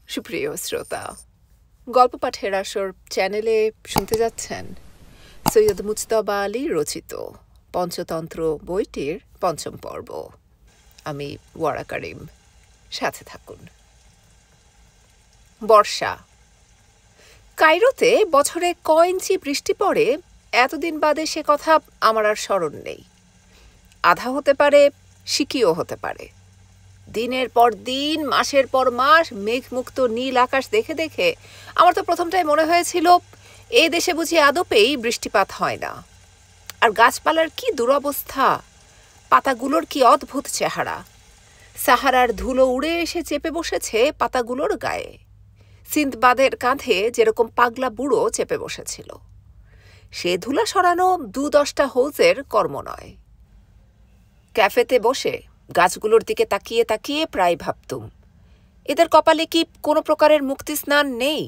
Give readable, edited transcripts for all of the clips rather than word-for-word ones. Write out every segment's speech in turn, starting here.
সুপ্রিয় শ্রোতা, গল্প পাঠের আসর চ্যানেলে শুনতে যাচ্ছেন সৈয়দ মুজতবা আলী রচিত পঞ্চতন্ত্র বইটির পঞ্চম পর্ব। আমি ওয়ারা কারিম, সাথে থাকুন। বর্ষা। কায়রোতে বছরে কয় ইঞ্চি বৃষ্টি পড়ে এতদিন বাদে সে কথা আমার আর স্মরণ নেই। আধা হতে পারে, শিকিও হতে পারে। দিনের পর দিন, মাসের পর মাস মেঘমুক্ত নীল আকাশ দেখে দেখে আমার তো প্রথমটাই মনে হয়েছিল এ দেশে বুঝি আদপেই বৃষ্টিপাত হয় না। আর গাছপালার কি দুরবস্থা, পাতাগুলোর কি অদ্ভুত চেহারা। সাহারার ধুলো উড়ে এসে চেপে বসেছে পাতাগুলোর গায়ে। সিন্দবাদের কাঁধে যেরকম পাগলা বুড়ো চেপে বসেছিল। সে ধুলা সরানো ২-১০টা হৌজের কর্ম নয়। ক্যাফেতে বসে গাছগুলোর দিকে তাকিয়ে তাকিয়ে প্রায় ভাবতুম, এদের কপালে কি কোনো প্রকারের মুক্তি স্নান নেই?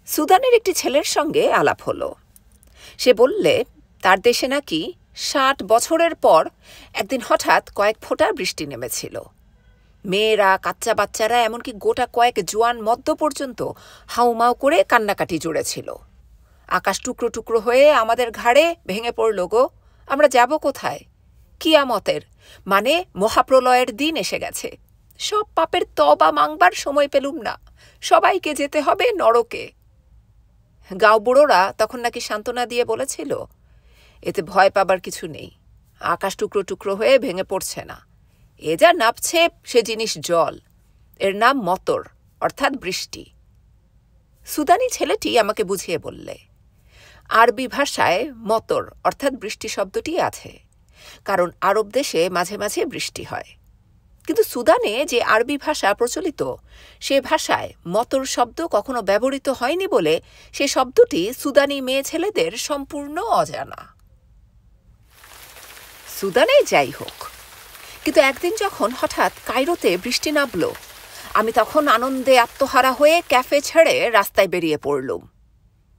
সুদানের একটি ছেলের সঙ্গে আলাপ হলো। সে বললে তার দেশে নাকি ৬০ বছরের পর একদিন হঠাৎ কয়েক ফোঁটা বৃষ্টি নেমেছিল। মেয়েরা, কাচ্চা বাচ্চারা, এমনকি গোটা কয়েক জোয়ান মদ্য পর্যন্ত হাউমাউ করে কান্নাকাটি জুড়েছিল। আকাশ টুকরো টুকরো হয়ে আমাদের ঘাড়ে ভেঙে পড়ল গো। আমরা যাব কোথায়? কিয়ামতের মানে মহাপ্রলয়ের দিন এসে গেছে। সব পাপের তওবা মাংবার সময় পেলুম না। সবাইকে যেতে হবে নরকে। গাঁও বুড়োরা তখন নাকি সান্ত্বনা দিয়ে বলেছিল, এতে ভয় পাবার কিছু নেই। আকাশ টুকরো টুকরো হয়ে ভেঙে পড়ছে না। এ যা নাপছে সে জিনিস জল। এর নাম মতর, অর্থাৎ বৃষ্টি। সুদানি ছেলেটি আমাকে বুঝিয়ে বললে, আরবি ভাষায় মতর অর্থাৎ বৃষ্টি শব্দটি আছে, কারণ আরব দেশে মাঝে মাঝে বৃষ্টি হয়। কিন্তু সুদানে যে আরবি ভাষা প্রচলিত, সে ভাষায় মতর শব্দ কখনো ব্যবহৃত হয়নি বলে সে শব্দটি সুদানি মেয়ে ছেলেদের সম্পূর্ণ অজানা। সুদানে যাই হোক, কিন্তু একদিন যখন হঠাৎ কায়রোতে বৃষ্টি নামল, আমি তখন আনন্দে আত্মহারা হয়ে ক্যাফে ছেড়ে রাস্তায় বেরিয়ে পড়লুম।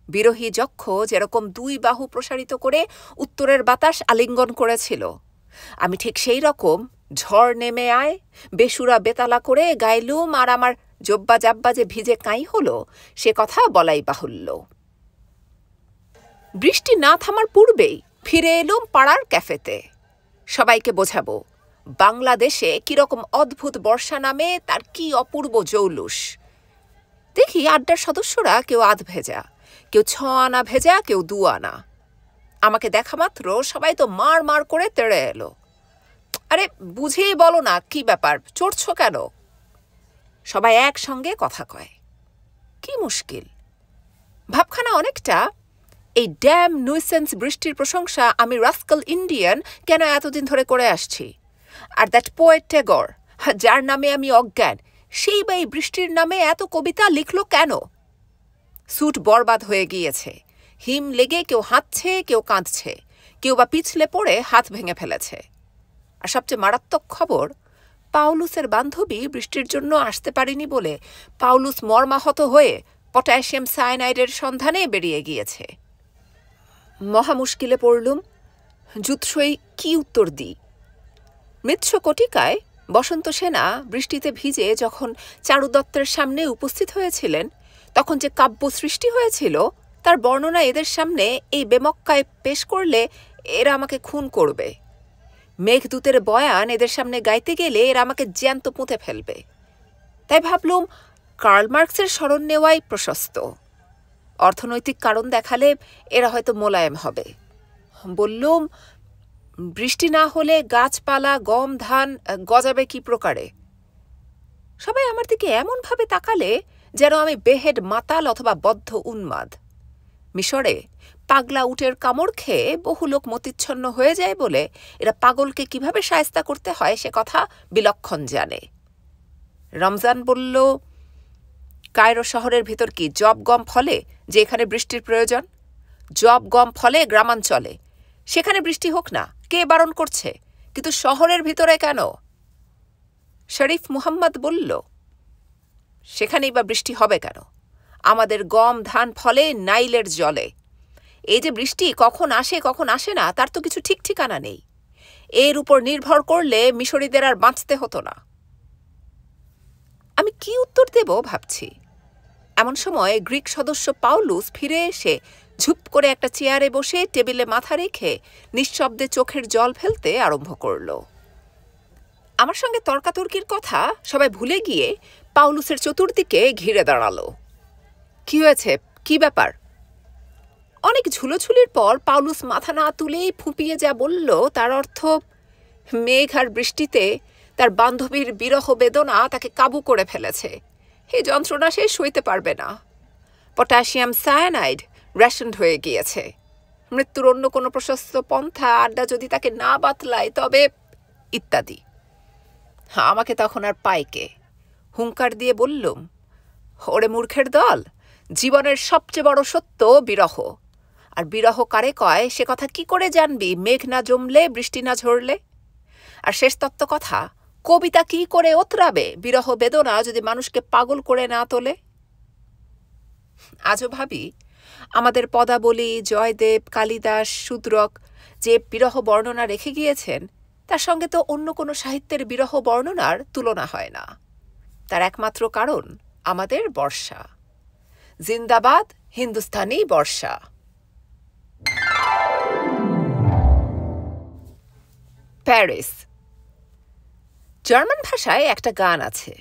বিরহী যক্ষ যেরকম ২ বাহু প্রসারিত করে উত্তরের বাতাস আলিঙ্গন করেছিল, আমি ঠিক সেই রকম ঝড় নেমে আয় বেসুরা বেতালা করে গাইলুম, আর আমার জব্বা জাব্বা যে ভিজে কাঁই হলো সে কথা বলাই বাহুল্য। বৃষ্টি না থামার পূর্বেই ফিরে এলুম পাড়ার ক্যাফেতে। সবাইকে বোঝাবো বাংলাদেশে কিরকম অদ্ভুত বর্ষা নামে, তার কি অপূর্ব জৌলুস। দেখি আড্ডার সদস্যরা কেউ আধ ভেজা, কেউ ৬ আনা ভেজা, কেউ ২ আনা। আমাকে দেখা মাত্র সবাই তো মার মার করে তেড়ে এলো। আরে বুঝেই বলো না কি ব্যাপার, চড়ছ কেন? সবাই একসঙ্গে কথা কয়। কি মুশকিল। ভাবখানা অনেকটা, এই ড্যাম নুইসেন্স বৃষ্টির প্রশংসা আমি রাস্কাল ইন্ডিয়ান কেন এতদিন ধরে করে আসছি, আর দ্যাট পোয়েট ট্যাগর, যার নামে আমি অজ্ঞান, সেই বা এই বৃষ্টির নামে এত কবিতা লিখল কেন? স্যুট বরবাদ হয়ে গিয়েছে। হিম লেগে কেউ হাঁটছে, কেউ কাঁদছে, কেউ বা পিছলে পড়ে হাত ভেঙে ফেলেছে। আর সবচেয়ে মারাত্মক খবর, পাউলুসের বান্ধবী বৃষ্টির জন্য আসতে পারেনি বলে পাউলুস মর্মাহত হয়ে পটাশিয়াম সায়ানাইডের সন্ধানে বেরিয়ে গিয়েছে। মহা মুশকিলে পড়লুম। জুৎসই কি উত্তর দিই? মৃচ্ছ কটিকায় বসন্ত সেনা বৃষ্টিতে ভিজে যখন চারু দত্তের সামনে উপস্থিত হয়েছিলেন, তখন যে কাব্য সৃষ্টি হয়েছিল তার বর্ণনা এদের সামনে এই বেমক্কায় পেশ করলে এরা আমাকে খুন করবে। মেঘদূতের বয়ান এদের সামনে গাইতে গেলে এরা আমাকে জ্যান্ত পুঁতে ফেলবে। তাই ভাবলুম কার্ল মার্কসের স্মরণ নেওয়াই প্রশস্ত। অর্থনৈতিক কারণ দেখালে এরা হয়তো মোলায়েম হবে। বললুম, বৃষ্টি না হলে গাছপালা, গম, ধান গজাবে কি প্রকারে? সবাই আমার দিকে এমনভাবে তাকালে যেন আমি বেহেড মাতাল অথবা বদ্ধ উন্মাদ। মিশরে পাগলা উটের কামড় খেয়ে বহু লোক মতিচ্ছন্ন হয়ে যায় বলে এরা পাগলকে কিভাবে শায়েস্তা করতে হয় সে কথা বিলক্ষণ জানে। রমজান বলল, কায়রো শহরের ভিতর কি জব গম ফলে যে এখানে বৃষ্টির প্রয়োজন? জব গম ফলে গ্রামাঞ্চলে, সেখানে বৃষ্টি হোক না, কে বারণ করছে? কিন্তু শহরের ভিতরে কেন? শরীফ মুহাম্মদ বলল, সেখানেই বা বৃষ্টি হবে কেন? আমাদের গম ধান ফলে নাইলের জলে। এই যে বৃষ্টি কখন আসে কখন আসে না তার তো কিছু ঠিক ঠিকানা নেই। এর উপর নির্ভর করলে মিশরীদের আর বাঁচতে হতো না। আমি কি উত্তর দেব ভাবছি। এমন সময় গ্রিক সদস্য পাউলুস ফিরে এসে ঝুপ করে একটা চেয়ারে বসে টেবিলে মাথা রেখে নিঃশব্দে চোখের জল ফেলতে আরম্ভ করল। আমার সঙ্গে তর্কাতর্কির কথা সবাই ভুলে গিয়ে পাউলুসের চতুর্দিকে ঘিরে দাঁড়ালো। কি হয়েছে, কি ব্যাপার? অনেক ঝুলোঝুলির পর পাউলুস মাথা না তুলেই ফুঁপিয়ে যা বলল তার অর্থ, মেঘ আর বৃষ্টিতে তার বান্ধবীর বিরহ বেদনা তাকে কাবু করে ফেলেছে। এই যন্ত্রণা সে সইতে পারবে না। পটাশিয়াম সায়ানাইড রেশনড হয়ে গিয়েছে। মৃত্যুর অন্য কোনো প্রশস্ত পন্থা আড্ডা যদি তাকে না বাতলায় তবে ইত্যাদি। আমাকে তখন আর পাইকে হুঙ্কার দিয়ে বললুম, ওরে মূর্খের দল, জীবনের সবচেয়ে বড় সত্য বিরহ। আর বিরহ কারে কয় সে কথা কি করে জানবি মেঘ না জমলে, বৃষ্টি না ঝরলে? আর শেষ তত্ত্ব কথা, কবিতা কি করে ওতরাবে বিরহ বেদনা যদি মানুষকে পাগল করে না তোলে? আজও ভাবি আমাদের পদাবলী, জয়দেব, কালিদাস, শূদ্রক যে বিরহ বর্ণনা রেখে গিয়েছেন তার সঙ্গে তো অন্য কোনো সাহিত্যের বিরহ বর্ণনার তুলনা হয় না। তার একমাত্র কারণ আমাদের বর্ষা। জিন্দাবাদ হিন্দুস্তানি বর্ষা। প্যারিস। জার্মান ভাষায় একটা গান আছে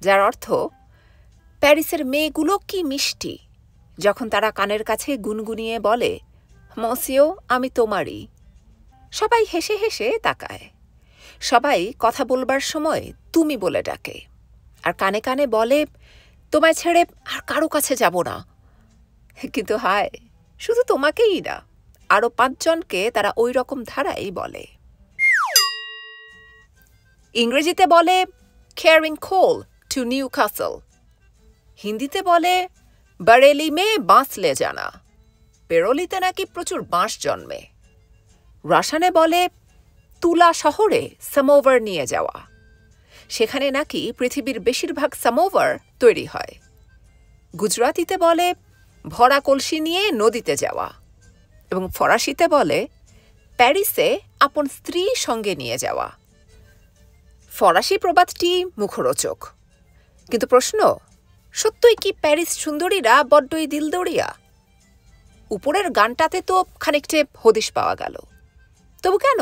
যার অর্থ, প্যারিসের মেয়েগুলো কি মিষ্টি, যখন তারা কানের কাছে গুনগুনিয়ে বলে, মসিও আমি তোমারই। সবাই হেসে হেসে তাকায়। সবাই কথা বলবার সময় তুমি বলে ডাকে, আর কানে কানে বলে, তোমায় ছেড়ে আর কারো কাছে যাব না। কিন্তু হায়, শুধু তোমাকেই না, আরও 5 জনকে তারা ওই রকম ধারাই বলে। ইংরেজিতে বলে carrying coal to Newcastle. হিন্দিতে বলে বরেলি মে বাঁশ লে জানা। পেরোলিতে নাকি প্রচুর বাঁশ জন্মে। রাসানে বলে তুলা শহরে সামোভার নিয়ে যাওয়া। সেখানে নাকি পৃথিবীর বেশিরভাগ সামোভার তৈরি হয়। গুজরাতিতে বলে ভরা কলসি নিয়ে নদীতে যাওয়া। এবং ফরাসিতে বলে প্যারিসে আপন স্ত্রী সঙ্গে নিয়ে যাওয়া। ফরাসি প্রবাদটি মুখরোচক, কিন্তু প্রশ্ন, সত্যই কি প্যারিস সুন্দরীরা বড্ডই দিলদরিয়া? উপরের গানটাতে তো খানিকটে হদিশ পাওয়া গেল। তবু কেন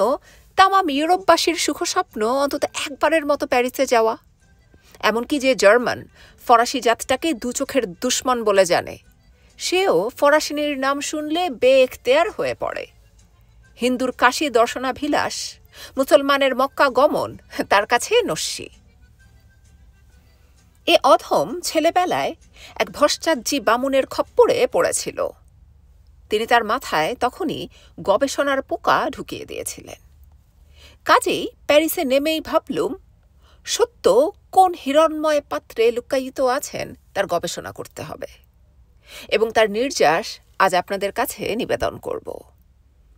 তামাম ইউরোপবাসীর সুখস্বপ্ন অন্তত একবারের মতো প্যারিসে যাওয়া? এমনকি যে জার্মান ফরাসি জাতটাকে দু চোখের দুশ্মন বলে জানে, সেও ফরাসিনীর নাম শুনলে বেএখতেয়ার হয়ে পড়ে। হিন্দুর কাশী দর্শনাভিলাষ, মুসলমানের মক্কা গমন তার কাছে নস্যি। এ অধম ছেলেবেলায় এক ভস্মাজ্জি বামুনের খপ্পরে পড়েছিল। তিনি তার মাথায় তখনই গবেষণার পোকা ঢুকিয়ে দিয়েছিলেন। কাজেই প্যারিসে নেমেই ভাবলুম, সত্য কোন হিরণময় পাত্রে লুকায়িত আছেন তার গবেষণা করতে হবে, এবং তার নির্যাস আজ আপনাদের কাছে নিবেদন করব।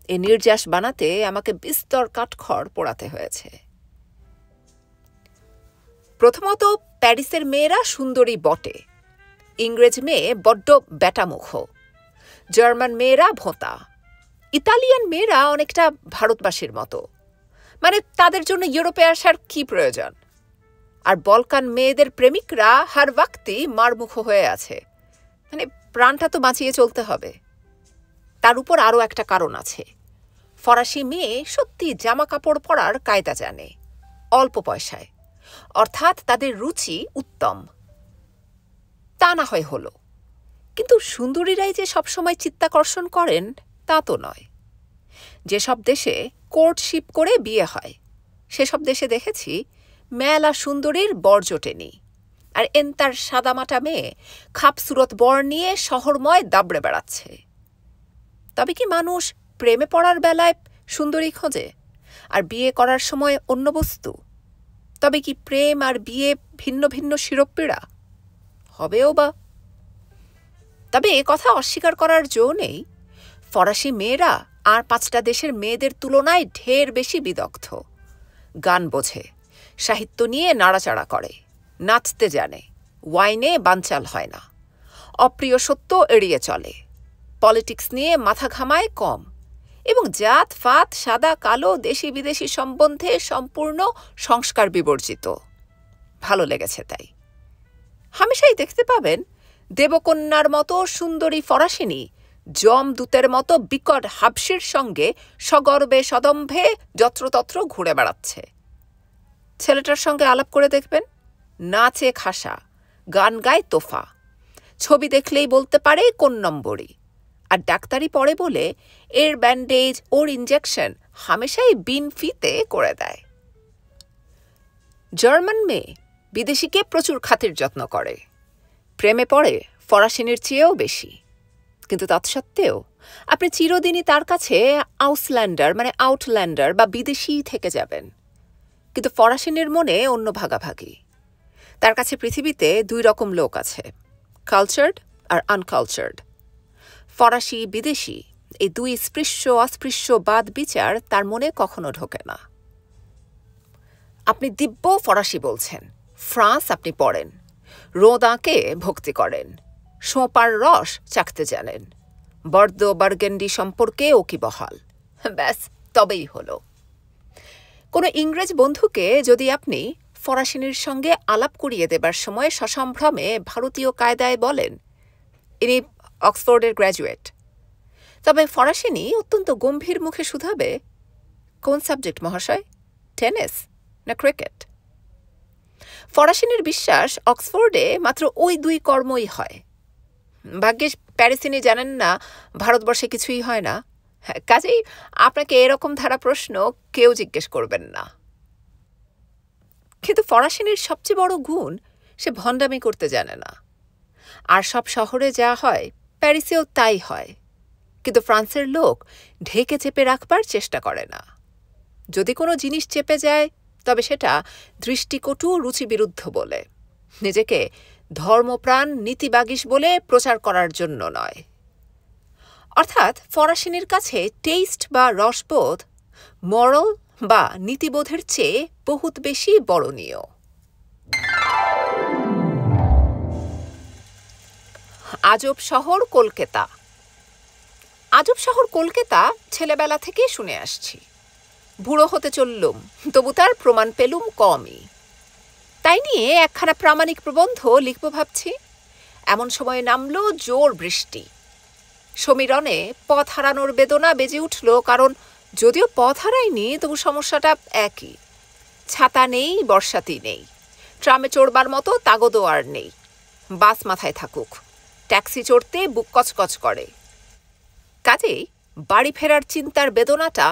এই নির্যাস বানাতে আমাকে বিস্তর কাঠখড় পোড়াতে হয়েছে। প্রথমত, প্যারিসের মেয়েরা সুন্দরী বটে। ইংরেজ মেয়ে বড্ড ব্যাটামুখ, জার্মান মেয়েরা ভোঁতা, ইতালিয়ান মেয়েরা অনেকটা ভারতবাসীর মতো, মানে তাদের জন্য ইউরোপে আসার কি প্রয়োজন? আর বলকান মেয়েদের প্রেমিকরা হার ওয়াক্তি মারমুখ হয়ে আছে, মানে প্রাণটা তো বাঁচিয়ে চলতে হবে। তার উপর আরও একটা কারণ আছে, ফরাসি মেয়ে সত্যি জামা কাপড় পরার কায়দা জানে, অল্প পয়সায়, অর্থাৎ তাদের রুচি উত্তম। তা না হয় হলো, কিন্তু সুন্দরীরাই যে সবসময় চিত্তাকর্ষণ করেন তা তো নয়। যেসব দেশে কোর্টশিপ করে বিয়ে হয় সেসব দেশে দেখেছি মেলা সুন্দরীর বর জোটেনি, আর তার সাদামাটা মেয়ে খাপসুরত বর নিয়ে শহরময় দাবড়ে বেড়াচ্ছে। তবে কি মানুষ প্রেমে পড়ার বেলায় সুন্দরী খোঁজে আর বিয়ে করার সময় অন্য বস্তু? তবে কি প্রেম আর বিয়ে ভিন্ন ভিন্ন শিরোপীড়া হবেও বা? তবে এ কথা অস্বীকার করার জো নেই, ফরাসি মেয়েরা আর 5টা দেশের মেয়েদের তুলনায় ঢের বেশি বিদগ্ধ। গান বোঝে, সাহিত্য নিয়ে নাড়াচাড়া করে, নাচতে জানে, ওয়াইনে বানচাল হয় না, অপ্রিয় সত্য এড়িয়ে চলে, পলিটিক্স নিয়ে মাথা ঘামায় কম, এবং জাত ফাত সাদা কালো দেশি বিদেশি সম্বন্ধে সম্পূর্ণ সংস্কার বিবর্জিত। ভালো লেগেছে তাই। হামেশাই দেখতে পাবেন দেবকন্যার মতো সুন্দরী ফরাসিনী যমদূতের মতো বিকট হাবশির সঙ্গে সগর্বে সদম্ভে যত্রতত্র ঘুরে বেড়াচ্ছে। ছেলেটার সঙ্গে আলাপ করে দেখবেন, নাচে খাসা, গান গায় তোফা, ছবি দেখলেই বলতে পারে কোন নম্বরই, আর ডাক্তারি পড়ে বলে এর ব্যান্ডেজ ওর ইঞ্জেকশন হামেশাই বিন ফিতে করে দেয়। জার্মান মেয়ে বিদেশিকে প্রচুর খাতির যত্ন করে, প্রেমে পড়ে ফরাসিনীর চেয়েও বেশি, কিন্তু তৎসত্ত্বেও আপনি চিরদিনই তার কাছে আউসল্যান্ডার মানে আউটল্যান্ডার বা বিদেশি থেকে যাবেন। কিন্তু ফরাসিনীর মনে অন্য ভাগাভাগি। তার কাছে পৃথিবীতে দুই রকম লোক আছে, কালচার্ড আর আনকালচার্ড। ফরাসি বিদেশি এই দুই স্পৃশ্য অস্পৃশ্য বাদ বিচার তার মনে কখনো ঢোকে না। আপনি দিব্য ফরাসি বলছেন, ফ্রান্স আপনি পড়েন, রোদাঁকে ভক্তি করেন, সোঁপার রস চাখতে জানেন, বর্দ বার্গেন্ডি সম্পর্কে ওকিবহাল, ব্যাস তবেই হলো। কোনো ইংরেজ বন্ধুকে যদি আপনি ফরাসিনীর সঙ্গে আলাপ করিয়ে দেবার সময় সসম্ভ্রমে ভারতীয় কায়দায় বলেন ইনি অক্সফোর্ডের গ্র্যাজুয়েট, তবে ফরাসিনী অত্যন্ত গম্ভীর মুখে শুধাবে, কোন সাবজেক্ট মহাশয়, টেনিস না ক্রিকেট? ফরাসিনীর বিশ্বাস অক্সফোর্ডে মাত্র ওই দুই কর্মই হয়। ভাগ্যিস প্যারিসিনী জানেন না ভারতবর্ষে কিছুই হয় না, কাজেই আপনাকে এরকম ধারা প্রশ্ন কেউ জিজ্ঞেস করবেন না। কিন্তু ফরাসিনীর সবচেয়ে বড় গুণ, সে ভণ্ডামি করতে জানে না। আর সব শহরে যা হয় প্যারিসেও তাই হয়, কিন্তু ফ্রান্সের লোক ঢেকে চেপে রাখবার চেষ্টা করে না। যদি কোনো জিনিস চেপে যায় তবে সেটা দৃষ্টিকটু রুচিবিরুদ্ধ বলে, নিজেকে ধর্মপ্রাণ নীতিবাগীশ বলে প্রচার করার জন্য নয়। অর্থাৎ ফরাসিনীর কাছে টেস্ট বা রসবোধ মরাল বা নীতিবোধের চেয়ে বহুত বেশি বরণীয়। আজব শহর কলকাতা। আজব শহর কলকাতা ছেলেবেলা থেকে শুনে আসছি, বুড়ো হতে চললুম তবু তার প্রমাণ পেলুম কমই। তাই নিয়ে একখানা প্রামাণিক প্রবন্ধ লিখব ভাবছি। এমন সময় নামলো জোর বৃষ্টি। সমীরণে পথ হারানোর বেদনা বেজে উঠল, কারণ যদিও পথ হারাইনি তবু সমস্যাটা একই। ছাতা নেই, বর্ষাতি নেই, ট্রামে চড়বার মতো তাগদও আর নেই। বাস মাথায় থাকুক, ট্যাক্সি চড়তে বুক কচকচ করে। কাজেই বাড়ি ফেরার চিন্তার বেদনাটা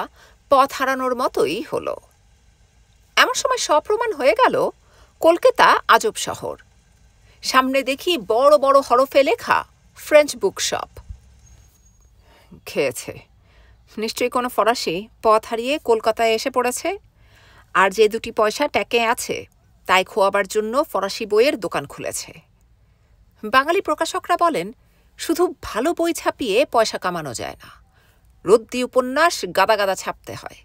পথ হারানোর মতোই হলো। এমন সময় সপ্রমাণ হয়ে গেল কলকাতা আজব শহর। সামনে দেখি বড় বড় হরফে লেখা ফ্রেঞ্চ বুক শপ। খেয়েছে নিশ্চয়ই কোনো ফরাসি পথ হারিয়ে কলকাতায় এসে পড়েছে, আর যে দুটি পয়সা ট্যাকে আছে তাই খোয়াবার জন্য ফরাসি বইয়ের দোকান খুলেছে। বাঙালি প্রকাশকরা বলেন, শুধু ভালো বই ছাপিয়ে পয়সা কামানো যায় না, রদ্দি উপন্যাস গাদা গাদা ছাপতে হয়।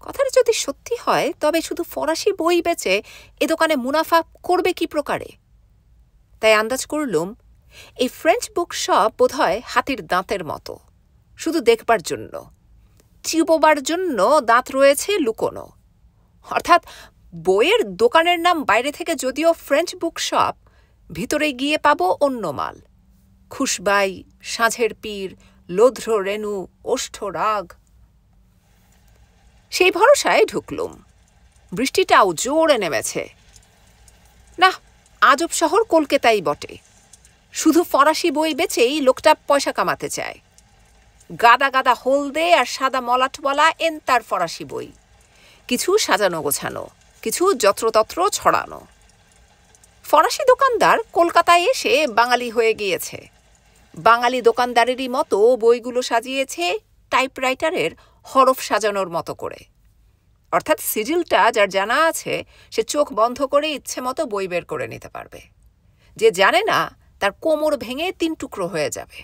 কথাটা যদি সত্যি হয় তবে শুধু ফরাসি বই বেচে এ দোকানে মুনাফা করবে কি প্রকারে? তাই আন্দাজ করলুম এই ফ্রেঞ্চ বুক শপ বোধহয় হাতির দাঁতের মতো, শুধু দেখবার জন্য, চিবোবার জন্য দাঁত রয়েছে লুকোনো। অর্থাৎ বইয়ের দোকানের নাম বাইরে থেকে যদিও ফ্রেঞ্চ বুক শপ, ভিতরে গিয়ে পাবো অন্য মাল, খুশবাই, সাঁঝের পীর, লোধ্র রেণু, ওষ্ঠ রাগ। সেই ভরসায় ঢুকলুম। বৃষ্টিটাও জোরে নেমেছে। না, আজব শহর কলকাতাই বটে। শুধু ফরাসি বই বেচেই লোকটা পয়সা কামাতে চায়। গাদা গাদা হলদে আর সাদা মলাটওয়ালা এন্তার ফরাসি বই, কিছু সাজানো গোছানো, কিছু যত্রতত্র ছড়ানো। ফরাসি দোকানদার কলকাতায় এসে বাঙালি হয়ে গিয়েছে। বাঙালি দোকানদারেরই মতো বইগুলো সাজিয়েছে টাইপরাইটারের হরফ সাজানোর মতো করে। অর্থাৎ সিজিলটা যার জানা আছে সে চোখ বন্ধ করে ইচ্ছে মতো বই বের করে নিতে পারবে, যে জানে না তার কোমর ভেঙে 3 টুকরো হয়ে যাবে।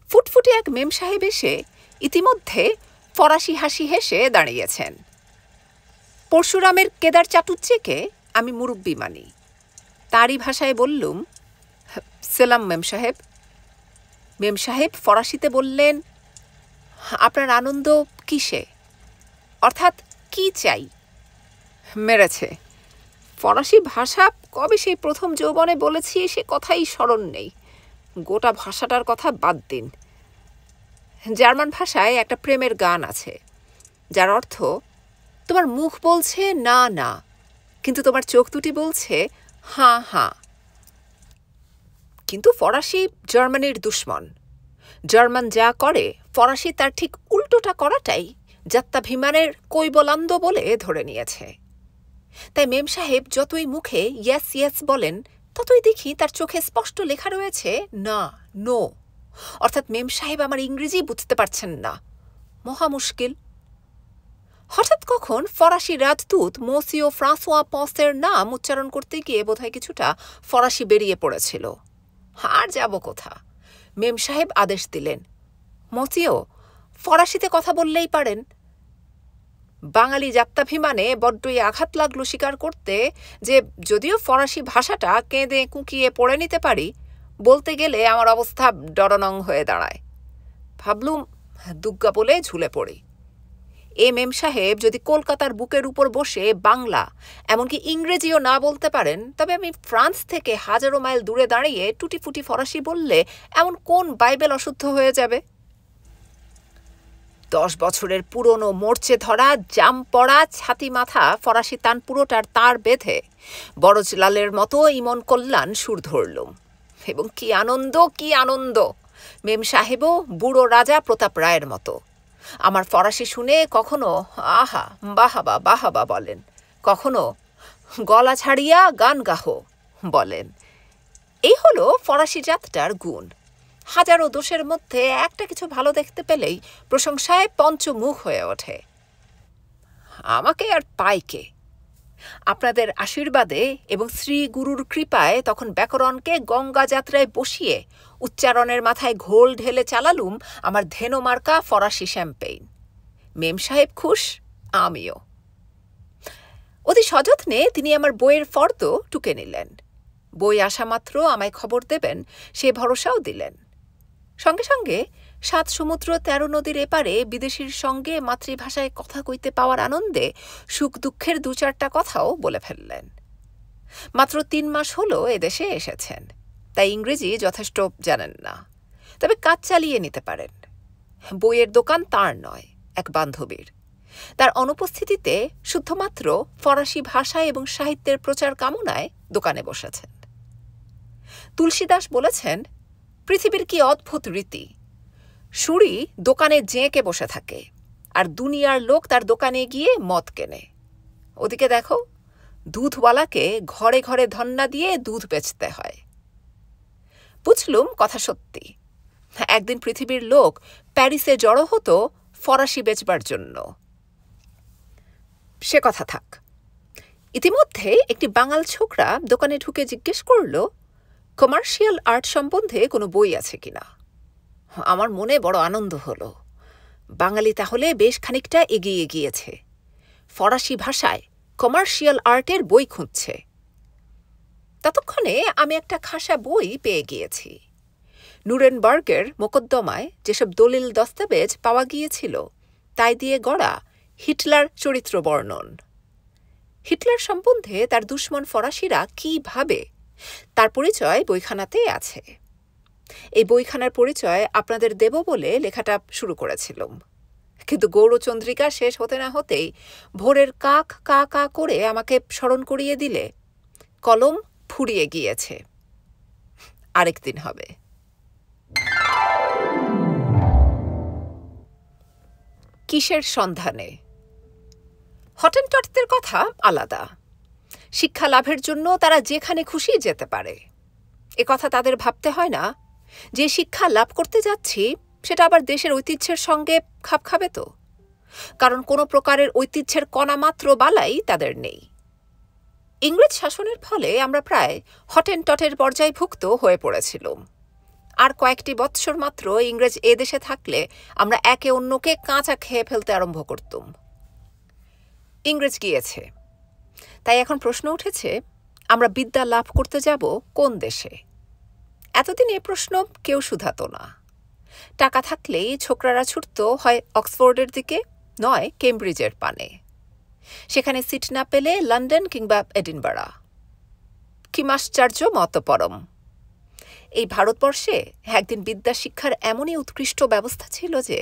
ফুটফুটে এক মেম সাহেব এসে ইতিমধ্যে ফরাসি হাসি হেসে দাঁড়িয়েছেন। পরশুরামের কেদার চাটুজ্জেকে আমি মুরব্বি মানি। তারই ভাষায় বললুম, সেলাম মেম সাহেব। মেম সাহেব ফরাসিতে বললেন, আপনার আনন্দ কিসে, অর্থাৎ কি চাই? মেরেছে। ফরাসি ভাষা কবে সেই প্রথম যৌবনে বলেছি সে কথাই স্মরণ নেই, গোটা ভাষাটার কথা বাদ দিন। জার্মান ভাষায় একটা প্রেমের গান আছে যার অর্থ তোমার মুখ বলছে না না, কিন্তু তোমার চোখ দুটি বলছে হাঁ হাঁ। কিন্তু ফরাসি জার্মানির দুশ্মন। জার্মান যা করে ফরাসি তার ঠিক উল্টোটা করাটাই যাত্রাভিমানের কৈবলান্দ বলে ধরে নিয়েছে। তাই মেম সাহেব যতই মুখে ইয়েস ইয়েস বলেন, ততই দেখি তার চোখে স্পষ্ট লেখা রয়েছে না, নো। অর্থাৎ মেম সাহেব আমার ইংরেজি বুঝতে পারছেন না। মহা মুশকিল। হঠাৎ কখন ফরাসি রাজদূত মসিও ফ্রাঁসোয়া পঁসের নাম উচ্চারণ করতে গিয়ে বোধহয় কিছুটা ফরাসি বেরিয়ে পড়েছিল। আর যাব কোথা, মেম সাহেব আদেশ দিলেন, মসিও, ফরাসিতে কথা বললেই পারেন। বাঙালি যাত্রাভিমানে বড্ডই আঘাত লাগলো স্বীকার করতে যে যদিও ফরাসি ভাষাটা কেঁদে কুঁকিয়ে পড়ে নিতে পারি, বলতে গেলে আমার অবস্থা ডরনং হয়ে দাঁড়ায়। ভাবলুম দুগ্গা বলে ঝুলে পড়ি। মেম সাহেব যদি কলকাতার বুকের উপর বসে বাংলা এমনকি ইংরেজিও না বলতে পারেন, তবে আমি ফ্রান্স থেকে হাজারো মাইল দূরে দাঁড়িয়ে টুটিফুটি ফরাসি বললে এমন কোন বাইবেল অশুদ্ধ হয়ে যাবে? 10 বছরের পুরনো মরচে ধরা জাম পড়া ছাতি মাথা ফরাসি তান পুরোটার তার বেঁধে বড়জলালের মতো ইমন কল্যাণ সুর ধরলুম। এবং কি আনন্দ, কি আনন্দ! মেম সাহেবও বুড়ো রাজা প্রতাপ রায়ের মতো আমার ফরাসি শুনে কখনো আহা বাহাবা বাহাবা বলেন, কখনো গলা ছাড়িয়া গান গাহো বলেন। এই হলো ফরাসি জাতটার গুণ। হাজারো দোষের মধ্যে একটা কিছু ভালো দেখতে পেলেই প্রশংসায় পঞ্চমুখ হয়ে ওঠে। আমাকে আর পাই কে? আপনাদের আশীর্বাদে এবং শ্রী গুরুর কৃপায় তখন ব্যাকরণকে গঙ্গা যাত্রায় বসিয়ে উচ্চারণের মাথায় ঘোল ঢেলে চালালুম আমার ধেনো মার্কা ফরাসি শ্যাম্পেইন। মেম সাহেব খুশ, আমিও। অতি সযত্নে তিনি আমার বইয়ের ফর্দ টুকে নিলেন। বই আসা মাত্র আমায় খবর দেবেন সে ভরসাও দিলেন। সঙ্গে সঙ্গে 7 সমুদ্র 13 নদীর এপারে বিদেশির সঙ্গে মাতৃভাষায় কথা কইতে পাওয়ার আনন্দে সুখ দুঃখের 2-4টা কথাও বলে ফেললেন। মাত্র 3 মাস হলো এদেশে এসেছেন, তাই ইংরেজি যথেষ্ট জানেন না, তবে কাজ চালিয়ে নিতে পারেন। বইয়ের দোকান তার নয়, এক বান্ধবীর। তার অনুপস্থিতিতে শুদ্ধমাত্র ফরাসি ভাষা এবং সাহিত্যের প্রচার কামনায় দোকানে বসেছেন। তুলসীদাস বলেছেন, পৃথিবীর কি অদ্ভুত রীতি, সুরি দোকানে জেঁকে বসে থাকে আর দুনিয়ার লোক তার দোকানে গিয়ে মদ কেনে। ওদিকে দেখো, দুধওয়ালাকে ঘরে ঘরে ধন্না দিয়ে দুধ বেচতে হয়। বুঝলুম কথা সত্যি। একদিন পৃথিবীর লোক প্যারিসে জড়ো হতো ফরাসি বেচবার জন্য। সে কথা থাক। ইতিমধ্যে একটি বাঙাল ছোকরা দোকানে ঢুকে জিজ্ঞেস করল, কমার্শিয়াল আর্ট সম্বন্ধে কোনো বই আছে কিনা। আমার মনে বড় আনন্দ হলো। বাঙালি তাহলে বেশ খানিকটা এগিয়ে গিয়েছে, ফরাসি ভাষায় কমার্শিয়াল আর্টের বই খুঁজছে। ততক্ষণে আমি একটা খাসা বই পেয়ে গিয়েছি। নুরেনবার্গের মোকদ্দমায় যেসব দলিল দস্তাবেজ পাওয়া গিয়েছিল তাই দিয়ে গড়া হিটলার চরিত্র বর্ণন। হিটলার সম্বন্ধে তার দুশ্মন ফরাসিরা কি ভাবে তার পরিচয় বইখানাতে আছে। এই বইখানার পরিচয় আপনাদের দেব বলে লেখাটা শুরু করেছিলাম, কিন্তু গৌরচন্দ্রিকা শেষ হতে না হতেই ভোরের কাক কা কা করে আমাকে স্মরণ করিয়ে দিলে কলম ফুরিয়ে গিয়েছে। আরেকদিন হবে। কিসের সন্ধানে? হটেনটটদের কথা আলাদা। শিক্ষা লাভের জন্য তারা যেখানে খুশি যেতে পারে। এ কথা তাদের ভাবতে হয় না যে শিক্ষা লাভ করতে যাচ্ছি সেটা আবার দেশের ঐতিহ্যের সঙ্গে খাপ খাবে তো, কারণ কোনো প্রকারের ঐতিহ্যের কণা মাত্র বালাই তাদের নেই। ইংরেজ শাসনের ফলে আমরা প্রায় হটেনটটের পর্যায়ভুক্ত হয়ে পড়েছিলাম। আর কয়েকটি বৎসর মাত্র ইংরেজ এদেশে থাকলে আমরা একে অন্যকে কাঁচা খেয়ে ফেলতে আরম্ভ করতুম। ইংরেজ গিয়েছে, তাই এখন প্রশ্ন উঠেছে আমরা বিদ্যা লাভ করতে যাব কোন দেশে। এতদিন এ প্রশ্ন কেউ শুধাত না। টাকা থাকলেই ছোকরারা ছুটত হয় অক্সফোর্ডের দিকে, নয় কেমব্রিজের পানে। সেখানে সিট না পেলে লন্ডন কিংবা এডিনবরা। কি আশ্চর্য মতপরম! এই ভারতবর্ষে একদিন বিদ্যা শিক্ষার এমনই উৎকৃষ্ট ব্যবস্থা ছিল যে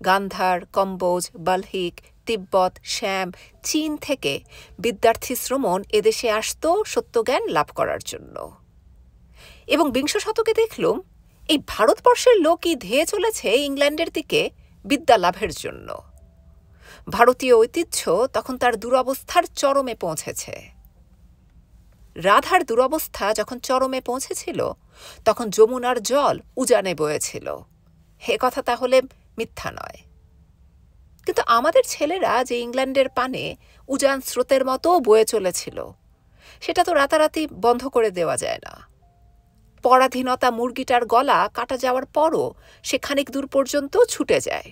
গান্ধার, কম্বোজ, বাল্হিক, তিব্বত, শ্যাম, চীন থেকে বিদ্যার্থী শ্রমণ এদেশে আসত সত্যজ্ঞান লাভ করার জন্য। এবং বিংশ শতকে দেখলুম এই ভারতবর্ষের লোকই ধেয়ে চলেছে ইংল্যান্ডের দিকে বিদ্যা লাভের জন্য। ভারতীয় ঐতিহ্য তখন তার দুরবস্থার চরমে পৌঁছেছে। রাধার দুরবস্থা যখন চরমে পৌঁছেছিল তখন যমুনার জল উজানে বয়েছিল। হে কথা তাহলে মিথ্যা নয়। কিন্তু আমাদের ছেলেরা যে ইংল্যান্ডের পানে উজান স্রোতের মতো বয়ে চলেছিল, সেটা তো রাতারাতি বন্ধ করে দেওয়া যায় না। পরাধীনতা মুরগিটার গলা কাটা যাওয়ার পরও সে খানিক দূর পর্যন্ত ছুটে যায়,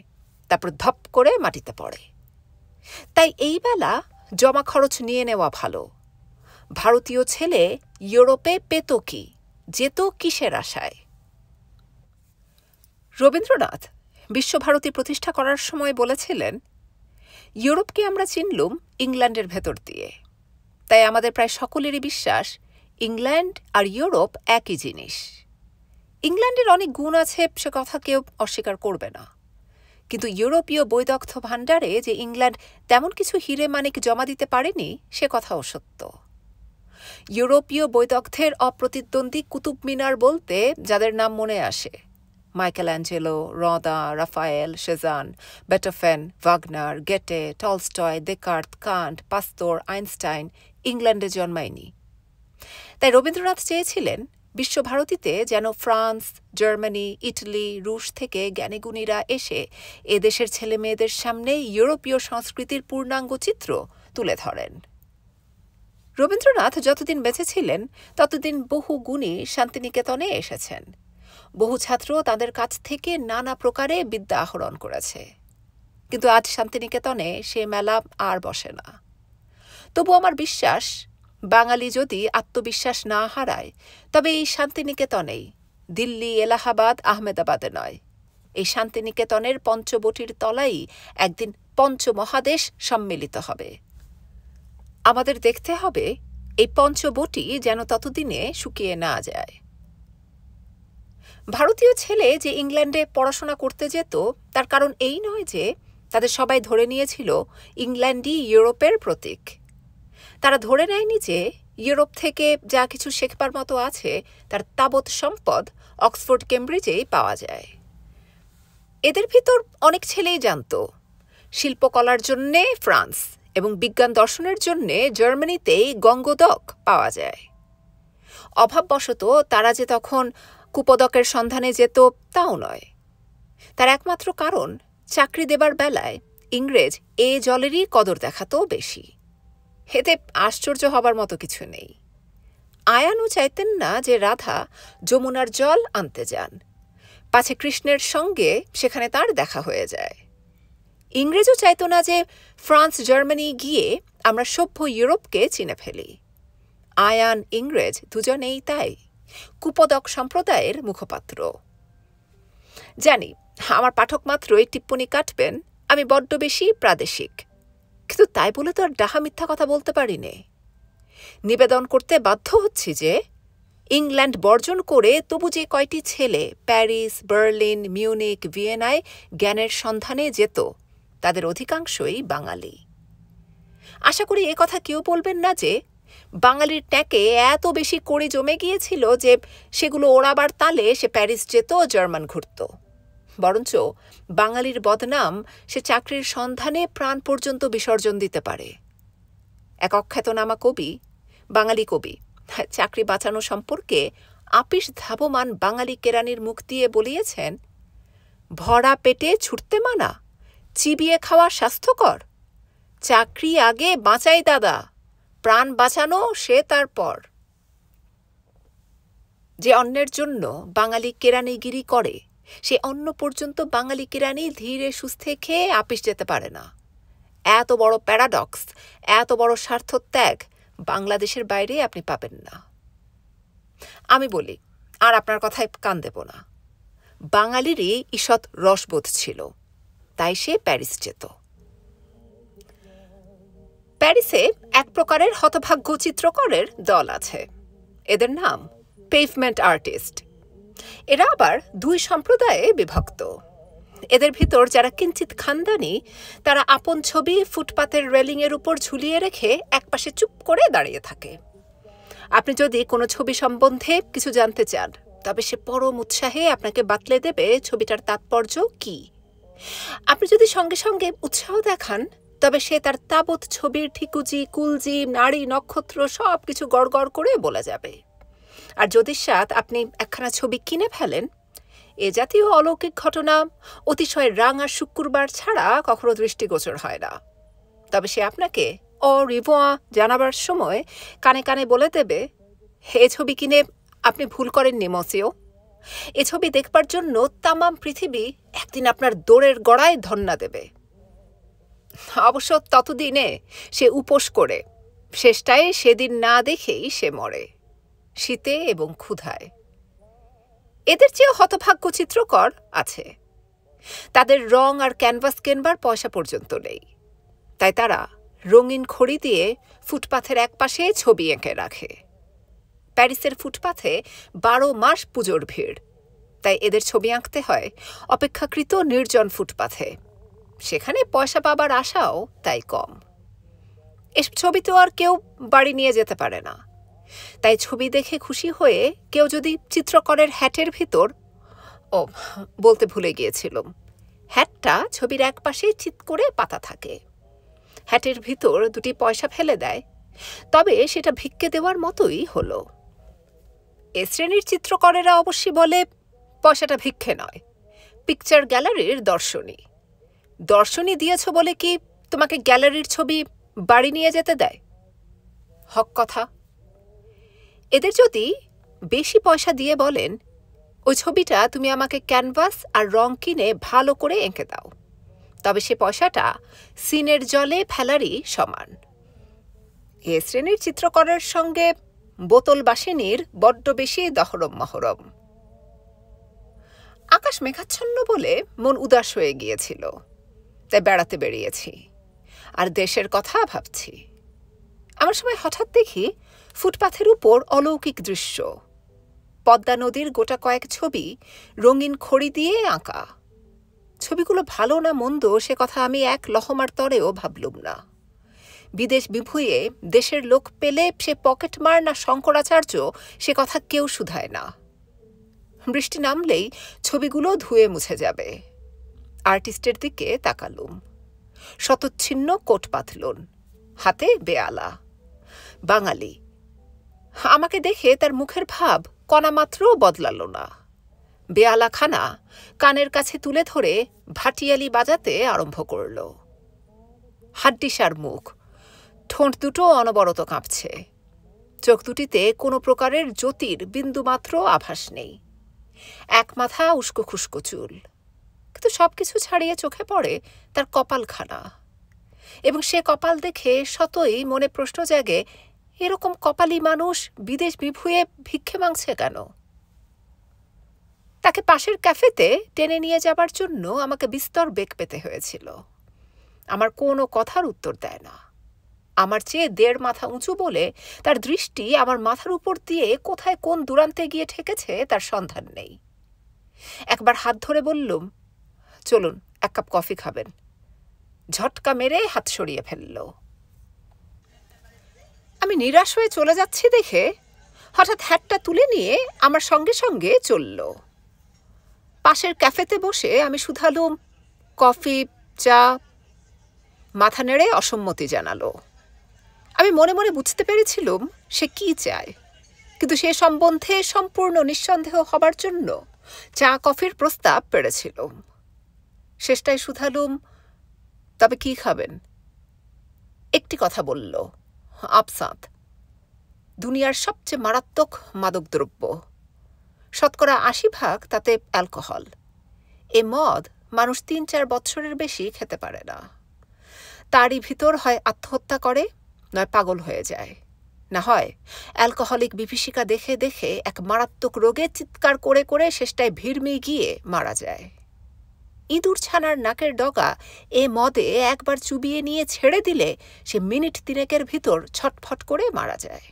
তারপর ধপ করে মাটিতে পড়ে। তাই এই বেলা জমা খরচ নিয়ে নেওয়া ভালো। ভারতীয় ছেলে ইউরোপে পেত কি, যেত কিসের আশায়? রবীন্দ্রনাথ বিশ্বভারতী প্রতিষ্ঠা করার সময় বলেছিলেন, ইউরোপকে আমরা চিনলুম ইংল্যান্ডের ভেতর দিয়ে। তাই আমাদের প্রায় সকলেরই বিশ্বাস ইংল্যান্ড আর ইউরোপ একই জিনিস। ইংল্যান্ডের অনেক গুণ আছে, সে কথা কেউ অস্বীকার করবে না। কিন্তু ইউরোপীয় বৈদগ্ধ্য ভাণ্ডারে যে ইংল্যান্ড তেমন কিছু হিরে মানিক জমা দিতে পারেনি, সে কথাও সত্য। ইউরোপীয় বৈদগ্ধ্যের অপ্রতিদ্বন্দ্বী কুতুব মিনার বলতে যাদের নাম মনে আসে, মাইকেলঅ্যাঞ্জেলো, রদা, রাফায়েল, সেজান, বেটোফেন, ওয়াগনার, গেটে, টলস্টয়, দেকার্ত, কান্ট, পাস্তোর, আইনস্টাইন ইংল্যান্ডে জন্মায়নি। তাই রবীন্দ্রনাথ চেয়েছিলেন বিশ্বভারতীতে যেন ফ্রান্স, জার্মানি, ইটালি, রুশ থেকে জ্ঞানীগুণীরা এসে এদেশের ছেলেমেয়েদের সামনে ইউরোপীয় সংস্কৃতির পূর্ণাঙ্গ চিত্র তুলে ধরেন। রবীন্দ্রনাথ যতদিন বেঁচে ছিলেন ততদিন বহু গুণী শান্তিনিকেতনে এসেছেন। বহু ছাত্র তাদের কাছ থেকে নানা প্রকারে বিদ্যা আহরণ করেছে। কিন্তু আজ শান্তিনিকেতনে সে মেলা আর বসে না। তবু আমার বিশ্বাস, বাঙালি যদি আত্মবিশ্বাস না হারায়, তবে এই শান্তিনিকেতনেই, দিল্লি, এলাহাবাদ, আহমেদাবাদে নয়, এই শান্তিনিকেতনের পঞ্চবটির তলাই একদিন পঞ্চমহাদেশ সম্মিলিত হবে। আমাদের দেখতে হবে এই পঞ্চবটি যেন ততদিনে শুকিয়ে না যায়। ভারতীয় ছেলে যে ইংল্যান্ডে পড়াশোনা করতে যেত, তার কারণ এই নয় যে তাদের সবাই ধরে নিয়েছিল ইংল্যান্ডই ইউরোপের প্রতীক। তারা ধরে নেয়নি যে ইউরোপ থেকে যা কিছু শেখবার মতো আছে তার তাবৎ সম্পদ অক্সফোর্ড, কেমব্রিজেই পাওয়া যায়। এদের ভিতর অনেক ছেলেই জানত শিল্পকলার জন্যে ফ্রান্স এবং বিজ্ঞান দর্শনের জন্যে জার্মানিতেই গঙ্গোদক পাওয়া যায়। অভাববশত তারা যে তখন কুপদকের সন্ধানে যেত তাও নয়। তার একমাত্র কারণ, চাকরি দেবার বেলায় ইংরেজ এ জলেরই কদর দেখাতো বেশি। এতে আশ্চর্য হবার মতো কিছু নেই। আয়ানও চাইতেন না যে রাধা যমুনার জল আনতে যান, পাছে কৃষ্ণের সঙ্গে সেখানে তার দেখা হয়ে যায়। ইংরেজও চাইত না যে ফ্রান্স, জার্মানি গিয়ে আমরা সভ্য ইউরোপকে চিনে ফেলি। আয়ান, ইংরেজ দুজনেই তাই কুপদক সম্প্রদায়ের মুখপাত্র। জানি আমার পাঠক মাত্রই টিপ্পনী কাটবেন আমি বড্ড বেশি প্রাদেশিক, কিন্তু তাই বলে তো আর ডাহা মিথ্যা কথা বলতে পারি নে। নিবেদন করতে বাধ্য হচ্ছি যে ইংল্যান্ড বর্জন করে তবু যে কয়টি ছেলে প্যারিস, বার্লিন, মিউনিক, ভিয়েনায় জ্ঞানের সন্ধানে যেত, তাদের অধিকাংশই বাঙালি। আশা করি এ কথা কেউ বলবেন না যে বাঙালির ট্যাঁকে এত বেশি কড়ি জমে গিয়েছিল যে সেগুলো ওড়াবার তালে সে প্যারিস যেত, জার্মান ঘুরত। বরঞ্চ বাঙালির বদনাম সে চাকরির সন্ধানে প্রাণ পর্যন্ত বিসর্জন দিতে পারে। এক অখ্যাতনামা কবি, বাঙালি কবি, চাকরি বাঁচানো সম্পর্কে আপিস ধাবমান বাঙালি কেরানির মুখ দিয়ে বলিয়েছেন, ভরা পেটে ছুটতে মানা, চিবিয়ে খাওয়া স্বাস্থ্যকর, চাকরি আগে বাঁচাই দাদা, প্রাণ বাঁচানো সে তারপর। যে অন্যের জন্য বাঙালি কেরানিগিরি করে, সে অন্ন পর্যন্ত বাঙালি কেরানি ধীরে সুস্থে খেয়ে আপিস যেতে পারে না। এত বড় প্যারাডক্স, এত বড় স্বার্থত্যাগ বাংলাদেশের বাইরে আপনি পাবেন না। আমি বলি, আর আপনার কথায় কান দেব না, বাঙালিরই ঈষৎ রসবোধ ছিল, তাই সে প্যারিস যেত। প্যারিসে এক প্রকারের হতভাগ্য চিত্রকরের দল আছে। এদের নাম পেভমেন্ট আর্টিস্ট। এরা আবার দুই সম্প্রদায়ে বিভক্ত। এদের ভিতর যারা কিঞ্চিত খানদানি, তারা আপন ছবি ফুটপাতের রেলিংয়ের উপর ঝুলিয়ে রেখে একপাশে চুপ করে দাঁড়িয়ে থাকে। আপনি যদি কোনো ছবি সম্বন্ধে কিছু জানতে চান, তবে সে পরম উৎসাহে আপনাকে বাতলে দেবে ছবিটার তাৎপর্য কি। আপনি যদি সঙ্গে সঙ্গে উৎসাহ দেখান, তবে সে তার তাবৎ ছবির ঠিকুজি, কুলজি, নারী, নক্ষত্র সব কিছু গড়গড় করে বলে যাবে। আর যদি আপনি একখানা ছবি কিনে ফেলেন, এ জাতীয় অলৌকিক ঘটনা অতিশয় রাঙা শুক্রবার ছাড়া কখনো দৃষ্টিগোচর হয় না। তবে সে আপনাকে অ রিভোয়া জানাবার সময় কানে কানে বলে দেবে, এ ছবি কিনে আপনি ভুল করেননি মসিও। এ ছবি দেখবার জন্য তামাম পৃথিবী একদিন আপনার দৌড়ের গড়ায় ধন্যা দেবে। অবশ্য ততদিনে সে উপোস করে, শেষটায় সেদিন না দেখেই সে মরে, শীতে এবং ক্ষুধায়। এদের চেয়েও হতভাগ্য চিত্রকর আছে। তাদের রং আর ক্যানভাস কেনবার পয়সা পর্যন্ত নেই, তাই তারা রঙিন খড়ি দিয়ে ফুটপাথের একপাশে ছবি এঁকে রাখে। প্যারিসের ফুটপাথে 12 মাস পুজোর ভিড়, তাই এদের ছবি আঁকতে হয় অপেক্ষাকৃত নির্জন ফুটপাথে। সেখানে পয়সা পাবার আশাও তাই কম। এসব ছবি তো আর কেউ বাড়ি নিয়ে যেতে পারে না, তাই ছবি দেখে খুশি হয়ে কেউ যদি চিত্রকরের হ্যাটের ভিতর, বলতে ভুলে গিয়েছিলাম, হ্যাটটা ছবির একপাশে চিৎ করে পাতা থাকে, হ্যাটের ভিতর 2টি পয়সা ফেলে দেয়, তবে সেটা ভিক্ষে দেওয়ার মতোই হলো। এ শ্রেণীর চিত্রকরেরা অবশ্যই বলে, পয়সাটা ভিক্ষে নয়, পিকচার গ্যালারির দর্শনী। দর্শনী দিয়েছ বলে কি তোমাকে গ্যালারির ছবি বাড়ি নিয়ে যেতে দেয়? হক কথা। এদের যদি বেশি পয়সা দিয়ে বলেন, ওই ছবিটা তুমি আমাকে ক্যানভাস আর রং কিনে ভালো করে এঁকে দাও, তবে সে পয়সাটা সিনের জলে ফেলারই সমান। এ শ্রেণীর চিত্রকরের সঙ্গে বোতলবাসিনীর বড্ড বেশি দহরম মহরম। আকাশ মেঘাচ্ছন্ন বলে মন উদাস হয়ে গিয়েছিল, তাই বেড়াতে বেরিয়েছি আর দেশের কথা ভাবছি। আমার সময় হঠাৎ দেখি ফুটপাথের উপর অলৌকিক দৃশ্য। পদ্মা নদীর গোটা কয়েক ছবি রঙিন খড়ি দিয়ে আঁকা। ছবিগুলো ভালো না মন্দ সে কথা আমি এক লহমার তরেও ভাবলুম না। বিদেশ বিভুঁয়ে দেশের লোক পেলে সে পকেটমার না শঙ্করাচার্য, সে কথা কেউ শুধায় না। বৃষ্টি নামলেই ছবিগুলো ধুয়ে মুছে যাবে। আর্টিস্টের দিকে তাকালুম। শতচ্ছিন্ন কোট পাতলুন, হাতে বেয়ালা, বাঙালি। আমাকে দেখে তার মুখের ভাব কণামাত্র বদলাল না। বেয়ালাখানা কানের কাছে তুলে ধরে ভাটিয়ালি বাজাতে আরম্ভ করল। হাড্ডিসার মুখ, ঠোঁট দুটো অনবরত কাঁপছে, চোখ দুটিতে কোনো প্রকারের জ্যোতির বিন্দুমাত্র আভাস নেই। এক মাথা উস্কো খুস্কো চুল, কিন্তু সবকিছু ছাড়িয়ে চোখে পড়ে তার কপালখানা, এবং সে কপাল দেখে শতই মনে প্রশ্ন জাগে, এরকম কপালি মানুষ বিদেশ বিভুঁয়ে ভিক্ষে মাংছে কেন? তাকে পাশের ক্যাফেতে টেনে নিয়ে যাবার জন্য আমাকে বিস্তর বেগ পেতে হয়েছিল। আমার কোনো কথার উত্তর দেয় না। আমার চেয়ে 1.5 মাথা উঁচু বলে তার দৃষ্টি আমার মাথার উপর দিয়ে কোথায় কোন দূরান্তে গিয়ে ঠেকেছে তার সন্ধান নেই। একবার হাত ধরে বললুম, চলুন 1 কাপ কফি খাবেন। ঝটকা মেরে হাত সরিয়ে ফেলল। আমি নিরাশ হয়ে চলে যাচ্ছি দেখে হঠাৎ হ্যাটটা তুলে নিয়ে আমার সঙ্গে সঙ্গে চলল। পাশের ক্যাফেতে বসে আমি শুধালুম, কফি, চা? মাথা নেড়ে অসম্মতি জানালো। আমি মনে মনে বুঝতে পেরেছিলুম সে কি চায়, কিন্তু সে সম্বন্ধে সম্পূর্ণ নিঃসন্দেহ হবার জন্য চা কফির প্রস্তাব পেড়েছিলুম। শেষটায় শুধালুম, তবে কি খাবেন? একটি কথা বলল, আপসাঁত, দুনিয়ার সবচেয়ে মারাত্মক মাদকদ্রব্য। 80% তাতে অ্যালকোহল। এ মদ মানুষ 3-4 বৎসরের বেশি খেতে পারে না। তারই ভিতর হয় আত্মহত্যা করে, নয় পাগল হয়ে যায়, না হয় অ্যালকোহলিক বিভীষিকা দেখে দেখে এক মারাত্মক রোগে চিৎকার করে করে শেষটায় ভিড়মি গিয়ে মারা যায়। ইঁদুর ছানার নাকের ডগা এ মদে একবার চুবিয়ে নিয়ে ছেড়ে দিলে সে মিনিট তিনেকের ভিতর ছটফট করে মারা যায়।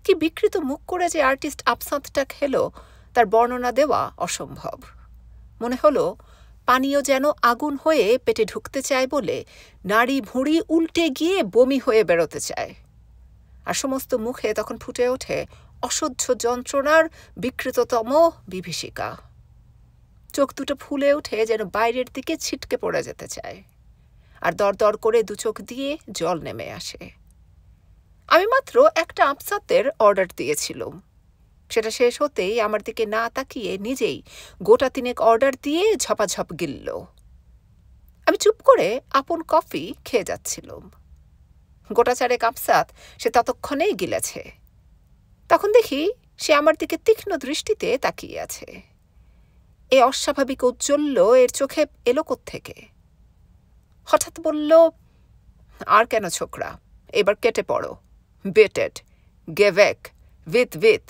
কি বিকৃত মুখ করে যে আর্টিস্ট আবসান্তটা খেলো তার বর্ণনা দেওয়া অসম্ভব। মনে হলো পানীয় যেন আগুন হয়ে পেটে ঢুকতে চায় বলে নাড়ি ভুঁড়ি উল্টে গিয়ে বমি হয়ে বেরোতে চায়, আর সমস্ত মুখে তখন ফুটে ওঠে অসহ্য যন্ত্রণার বিকৃততম বিভীষিকা। চোখ দুটো ফুলে উঠে যেন বাইরের দিকে ছিটকে পড়ে যেতে চায়, আর দরদর করে দু চোখ দিয়ে জল নেমে আসে। আমি মাত্র একটা আবসান্তের অর্ডার দিয়েছিলাম। সেটা শেষ হতেই আমার দিকে না তাকিয়ে নিজেই গোটা তিনেক অর্ডার দিয়ে ঝপাঝপ গিলল। আমি চুপ করে আপন কফি খেয়ে যাচ্ছিলাম। গোটা চারেক আবসাত সে ততক্ষণেই গিলেছে। তখন দেখি সে আমার দিকে তীক্ষ্ণ দৃষ্টিতে তাকিয়ে আছে। এ অস্বাভাবিক ঔজ্জ্বল্য এর চোখে এলো কোত্থেকে? হঠাৎ বলল, আর কেন ছোকরা, এবার কেটে পড়ো, বেটেড, গেভেক, উইথ।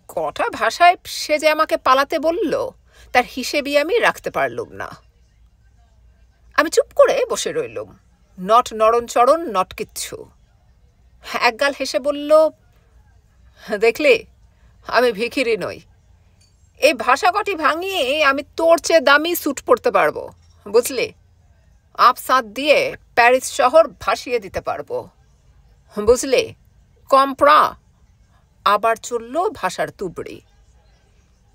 কটা ভাষায় সে যে আমাকে পালাতে বলল তার হিসেবই আমি রাখতে পারলুম না। আমি চুপ করে বসে রইলুম, নট নড়নচড়ন, নট কিচ্ছু। একগাল হেসে বলল, দেখলি আমি ভিখিরি নই। এই ভাষা কটি ভাঙিয়ে আমি তোর চেয়ে দামি স্যুট পরতে পারবো, বুঝলি? আবসাঁত দিয়ে প্যারিস শহর ভাসিয়ে দিতে পারবো, বুঝলি? কম্প্রা। আবার চলল ভাষার তুবড়ি।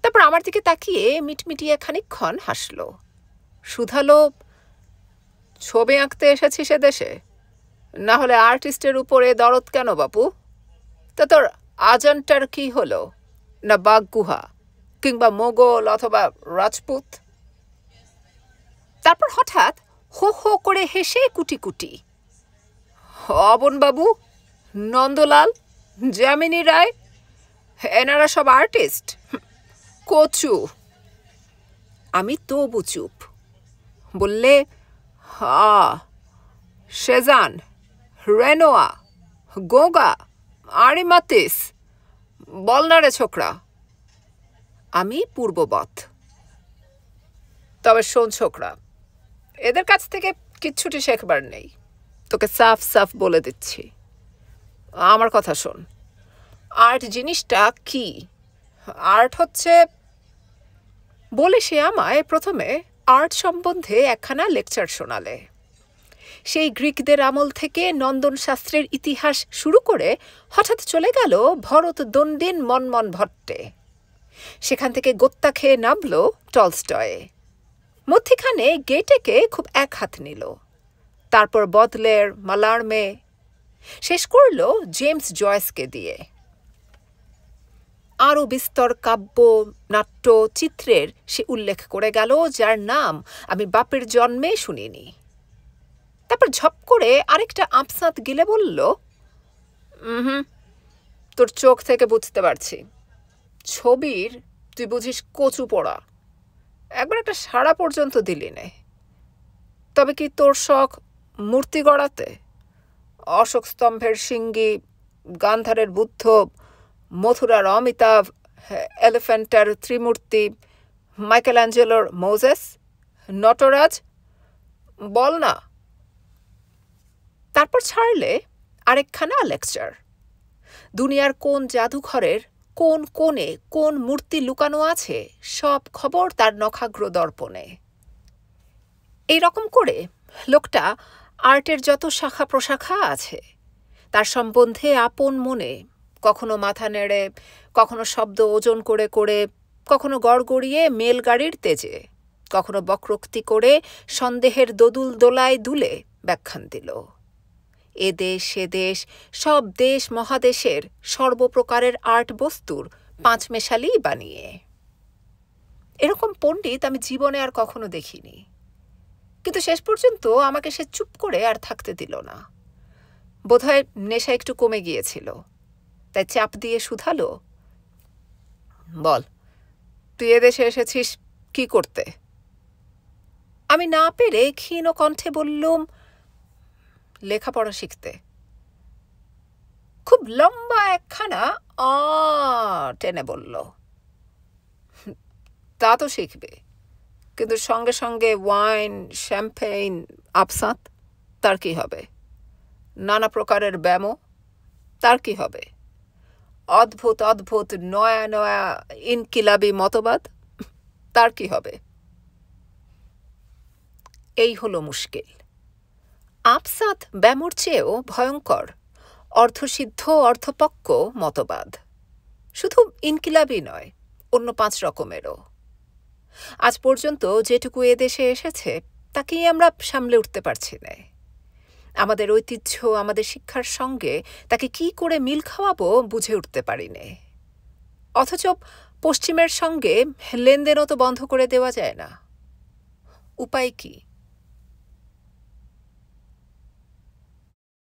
তারপর আমার দিকে তাকিয়ে মিটমিটিয়ে খানিকক্ষণ হাসল, শুধালো, ছবি আঁকতে এসেছিস এ দেশে, না হলে আর্টিস্টের উপরে দরদ কেন বাপু? তা তোর আজানটার কি হলো? না বাঘ গুহা, কিংবা মোগল অথবা রাজপুত? তারপর হঠাৎ হো হো করে হেসে কুটি কুটি, অবনবাবু, নন্দলাল, যামিনী রায়, এনারা সব আর্টিস্ট, কচু। আমি তবু চুপ। বললে, হা, সেজান, রেনোয়া, গোগা, আরিমাতিস, বল না রে ছোকরা। আমি পূর্ববৎ। তবে শোন ছোকরা, এদের কাছ থেকে কিচ্ছুটি শেখবার নেই, তোকে সাফ সাফ বলে দিচ্ছি। আমার কথা শোন, আর্ট জিনিসটা কি? আর্ট হচ্ছে, বলে সে আমায় প্রথমে আর্ট সম্বন্ধে একখানা লেকচার শোনালে। সেই গ্রিকদের আমল থেকে নন্দন শাস্ত্রের ইতিহাস শুরু করে হঠাৎ চলে গেল ভরত দণ্ডিন মনমন ভট্টে। সেখান থেকে গোত্তা খেয়ে নামল টলস্টয়ে। মধ্যিখানে গেটেকে খুব এক হাত নিল। তারপর বদলের, মালার্মে, শেষ করল জেমস জয়েসকে দিয়ে। আরও বিস্তর কাব্য, নাট্য, চিত্রের সে উল্লেখ করে গেল যার নাম আমি বাপের জন্মে শুনিনি। তারপর ঝপ করে আরেকটা আবসাঁত গিলে বলল, তোর চোখ থেকে বুঝতে পারছি ছবির তুই বুঝিস কচু পড়া। একবার একটা সাড়া পর্যন্ত দিলি নে। তবে কি তোর শখ মূর্তি গড়াতে? অশোক স্তম্ভের সিঙ্গি, গান্ধারের বুদ্ধ, মথুরার অমিতাভ, এলিফ্যান্টার ত্রিমূর্তি, মাইকেলঅ্যাঞ্জেলোর মোজেস, নটরাজ, বল না। তারপর ছাড়লে আরেকখানা লেকচার। দুনিয়ার কোন জাদুঘরের কোন কোণে কোন মূর্তি লুকানো আছে সব খবর তার নখাগ্র দর্পণে। এইরকম করে লোকটা আর্টের যত শাখা প্রশাখা আছে তার সম্বন্ধে আপন মনে কখনো মাথা নেড়ে, কখনো শব্দ ওজন করে করে, কখনো গড়গড়িয়ে মেলগাড়ির তেজে, কখনো বক্রোক্তি করে সন্দেহের দোদুল দোলায় দুলে ব্যাখ্যান দিল। এ দেশ সে দেশ, সব দেশ মহাদেশের সর্বপ্রকারের আর্ট বস্তুর পাঁচমেশালি বানিয়ে। এরকম পণ্ডিত আমি জীবনে আর কখনো দেখিনি। কিন্তু শেষ পর্যন্ত আমাকে সে চুপ করে আর থাকতে দিল না। বোধহয় নেশা একটু কমে গিয়েছিল, তাই চাপ দিয়ে শুধালো, বল, তুই এদেশে এসেছিস কি করতে? আমি না পেরে ক্ষীণ কণ্ঠে বললুম, লেখাপড়া শিখতে। খুব লম্বা একখানা টেনে বলল, তা তো শিখবে, কিন্তু সঙ্গে সঙ্গে ওয়াইন, শ্যাম্পেইন, আবসাঁত, তার কি হবে? নানা প্রকারের ব্যামো, তার কি হবে? অদ্ভুত অদ্ভুত নয়া নয়া ইনকিলাবি মতবাদ, তার কি হবে? এই হলো মুশকিল। আবসাঁত ব্যামোর চেয়েও ভয়ঙ্কর অর্ধসিদ্ধ অর্ধপক্ক মতবাদ, শুধু ইনকিলাবই নয়, অন্য 5 রকমেরও। আজ পর্যন্ত যেটুকু এদেশে এসেছে তাকেই আমরা সামলে উঠতে পারছি না। আমাদের ঐতিহ্য, আমাদের শিক্ষার সঙ্গে তাকে কি করে মিল খাওয়াবো বুঝে উঠতে পারি নে। অথচ পশ্চিমের সঙ্গে লেনদেনও তো বন্ধ করে দেওয়া যায় না। উপায় কি?